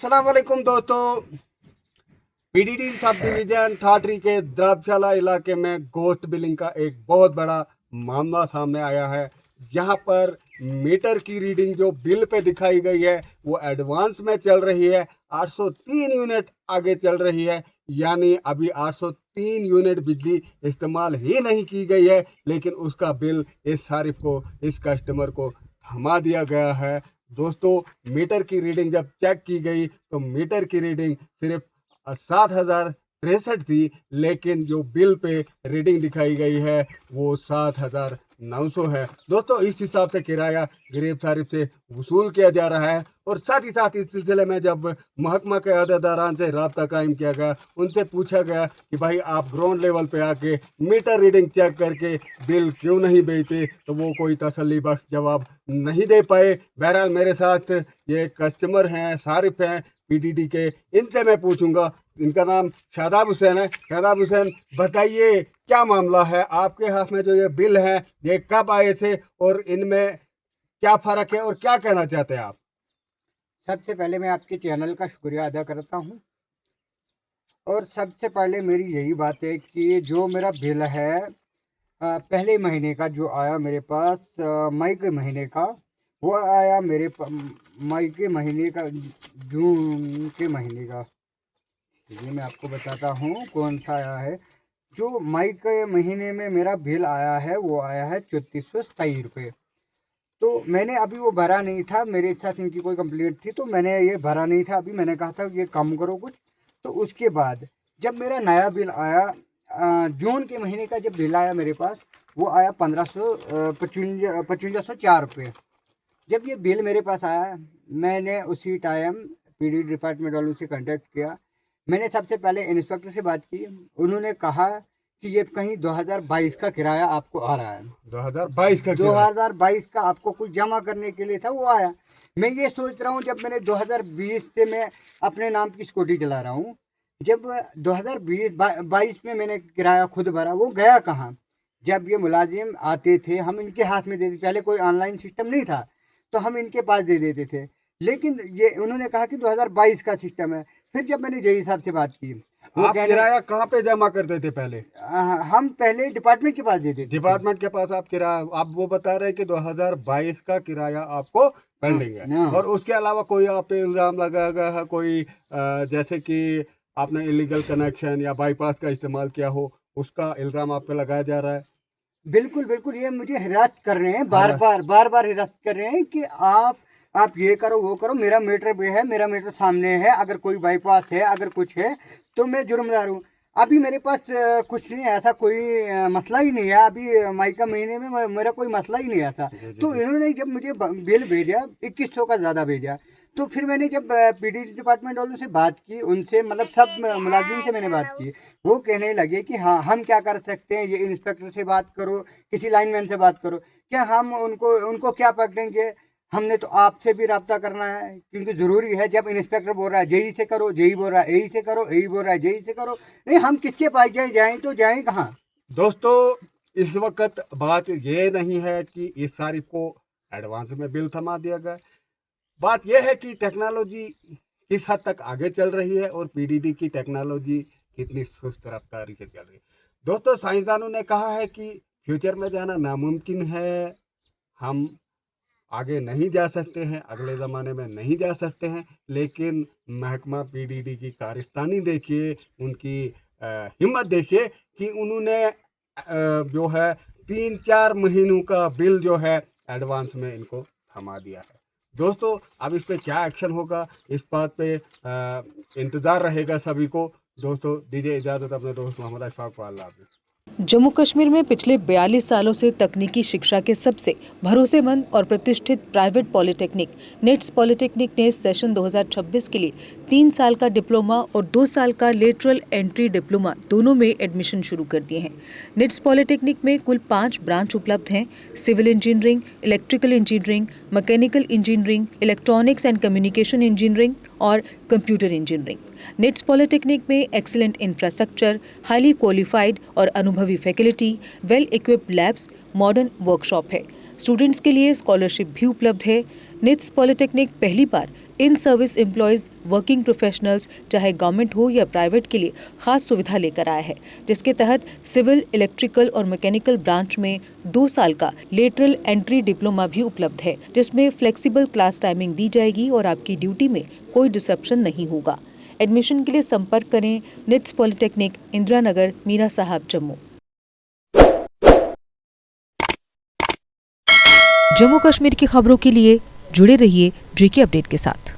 अस्सलाम वालेकुम दोस्तों। पीडीडी सब डिवीजन ठाठरी के द्राबशाला इलाके में गोश्त बिलिंग का एक बहुत बड़ा मामला सामने आया है। यहाँ पर मीटर की रीडिंग जो बिल पे दिखाई गई है वो एडवांस में चल रही है। 803 यूनिट आगे चल रही है, यानी अभी 803 यूनिट बिजली इस्तेमाल ही नहीं की गई है, लेकिन उसका बिल इस सारिफ को, इस कस्टमर को थमा दिया गया है। दोस्तों, मीटर की रीडिंग जब चेक की गई तो मीटर की रीडिंग सिर्फ 7,063 थी, लेकिन जो बिल पे रीडिंग दिखाई गई है वो 7,900 है। दोस्तों, इस हिसाब से किराया गरीब सारिफ से वसूल किया जा रहा है। और साथ ही साथ इस सिलसिले में जब महकमा के अहदेदारान से रब्ता कायम किया गया, उनसे पूछा गया कि भाई आप ग्राउंड लेवल पे आके मीटर रीडिंग चेक करके बिल क्यों नहीं भेजते, तो वो कोई तसल्ली बख्श जवाब नहीं दे पाए। बहरहाल मेरे साथ ये कस्टमर हैं, सारिफ हैं पीडीडी के, इनसे मैं पूछूंगा। इनका नाम शादाब हुसैन है। शादाब हुसैन, बताइए क्या मामला है? आपके हाथ में जो ये बिल है ये कब आए थे और इनमें क्या फ़र्क है और क्या कहना चाहते हैं आप? सबसे पहले मैं आपके चैनल का शुक्रिया अदा करता हूं। और सबसे पहले मेरी यही बात है कि जो मेरा बिल है पहले महीने का जो आया मेरे पास, मई के महीने का, वो आया मेरे मई के महीने का, जून के महीने का। ये मैं आपको बताता हूँ कौन सा आया है। जो मई के महीने में मेरा बिल आया है वो आया है 3427 रुपये। तो मैंने अभी वो भरा नहीं था, मेरे साथ इनकी कोई कंप्लेंट थी तो मैंने ये भरा नहीं था। अभी मैंने कहा था ये कम करो कुछ। तो उसके बाद जब मेरा नया बिल आया, जून के महीने का जब बिल आया मेरे पास, वो आया 5504 रुपये। जब ये बिल मेरे पास आया, मैंने उसी टाइम पीडी डिपार्टमेंट वालों से कांटेक्ट किया। मैंने सबसे पहले इंस्पेक्टर से बात की। उन्होंने कहा कि ये कहीं 2022 का किराया आपको आ रहा है। 2022 का 2022 का आपको कुछ जमा करने के लिए था, वो आया। मैं ये सोच रहा हूँ, जब मैंने 2020 से मैं अपने नाम की स्कूटी चला रहा हूँ, जब 2022 में मैंने किराया खुद भरा, वो गया कहाँ? जब ये मुलाजिम आते थे हम इनके हाथ में देते, पहले कोई ऑनलाइन सिस्टम नहीं था तो हम इनके पास दे देते थे, लेकिन ये उन्होंने कहा कि 2022 का सिस्टम है। फिर जब मैंने जेई साहब से बात की, वो आप किराया कहाँ पे जमा करते थे पहले? हम पहले डिपार्टमेंट के पास देते थे। डिपार्टमेंट के पास आप किराया, आप वो बता रहे हैं कि 2022 का किराया आपको पेंडिंग है, और उसके अलावा कोई आप पे इल्ज़ाम लगाया गया है कोई, जैसे कि आपने इलीगल कनेक्शन या बाईपास का इस्तेमाल किया हो, उसका इल्ज़ाम आप पे लगाया जा रहा है? बिल्कुल बिल्कुल, ये मुझे हिरासत कर रहे हैं, बार बार हिरासत कर रहे हैं कि आप ये करो वो करो। मेरा मीटर भी है, मेरा मीटर सामने है, अगर कोई बाईपास है, अगर कुछ है तो मैं जुर्मदार हूँ। अभी मेरे पास कुछ नहीं, ऐसा कोई मसला ही नहीं है। अभी मई का महीने में मेरा कोई मसला ही नहीं है ऐसा। तो इन्होंने जब मुझे बिल भेजा 2100 का ज़्यादा भेजा, तो फिर मैंने जब पीडी डिपार्टमेंट वालों से बात की, उनसे मतलब सब मुलाजिम से मैंने बात की, वो कहने लगे कि हाँ हम क्या कर सकते हैं, ये इंस्पेक्टर से बात करो, किसी लाइनमैन से बात करो। क्या हम उनको क्या पकड़ेंगे? हमने तो आपसे भी रब्ता करना है, क्योंकि ज़रूरी है। जब इंस्पेक्टर बोल रहा है जेई से करो, जेई बोल रहा है एई से करो, एई बोल रहा है जेई से करो, नहीं हम किसके पास जाएं तो जाएं कहाँ? दोस्तों, इस वक्त बात ये नहीं है कि इस सारिफ को एडवांस में बिल थमा दिया गया। बात यह है कि टेक्नोलॉजी किस हद तक आगे चल रही है और पीडीडी की टेक्नोलॉजी कितनी सुस्त रफ्तारी से चल रही है। दोस्तों, साइंसदानों ने कहा है कि फ्यूचर में जाना नामुमकिन है, हम आगे नहीं जा सकते हैं, अगले ज़माने में नहीं जा सकते हैं, लेकिन महकमा पीडीडी की कारस्तानी देखिए, उनकी हिम्मत देखिए कि उन्होंने जो है 3-4 महीनों का बिल जो है एडवांस में इनको थमा दिया है। दोस्तों, अब इस पे क्या एक्शन होगा, इस बात पे इंतज़ार रहेगा सभी को। दोस्तों, दीजिए इजाज़त अपने दोस्त मोहम्मद अशफाक को। अल्लाह हाफ़िज़। जम्मू कश्मीर में पिछले 42 सालों से तकनीकी शिक्षा के सबसे भरोसेमंद और प्रतिष्ठित प्राइवेट पॉलिटेक्निक नेट्स पॉलिटेक्निक ने सेशन 2026 के लिए 3 साल का डिप्लोमा और 2 साल का लेटरल एंट्री डिप्लोमा दोनों में एडमिशन शुरू कर दिए हैं। नेट्स पॉलिटेक्निक में कुल 5 ब्रांच उपलब्ध हैं: civil engineering, electrical engineering, mechanical engineering, electronics and communication engineering और कंप्यूटर इंजीनियरिंग। नेट्स पॉलिटेक्निक में एक्सीलेंट इंफ्रास्ट्रक्चर, हाईली क्वालिफाइड और अनुभवी faculty, well equipped labs, modern workshop है। स्टूडेंट्स के लिए स्कॉलरशिप भी उपलब्ध है। निट्स पॉलिटेक्निक पहली बार in service employees, working professionals, चाहे गवर्नमेंट हो या प्राइवेट, के लिए खास सुविधा लेकर आया है, जिसके तहत सिविल, इलेक्ट्रिकल और मैकेनिकल ब्रांच में 2 साल का लेटरल एंट्री डिप्लोमा भी उपलब्ध है, जिसमें फ्लेक्सिबल क्लास टाइमिंग दी जाएगी और आपकी ड्यूटी में कोई डिसरप्शन नहीं होगा। एडमिशन के लिए संपर्क करें निट्स पॉलिटेक्निक, इंदिरा नगर, मीरा साहब, जम्मू। जम्मू कश्मीर की खबरों के लिए जुड़े रहिए JK अपडेट के साथ।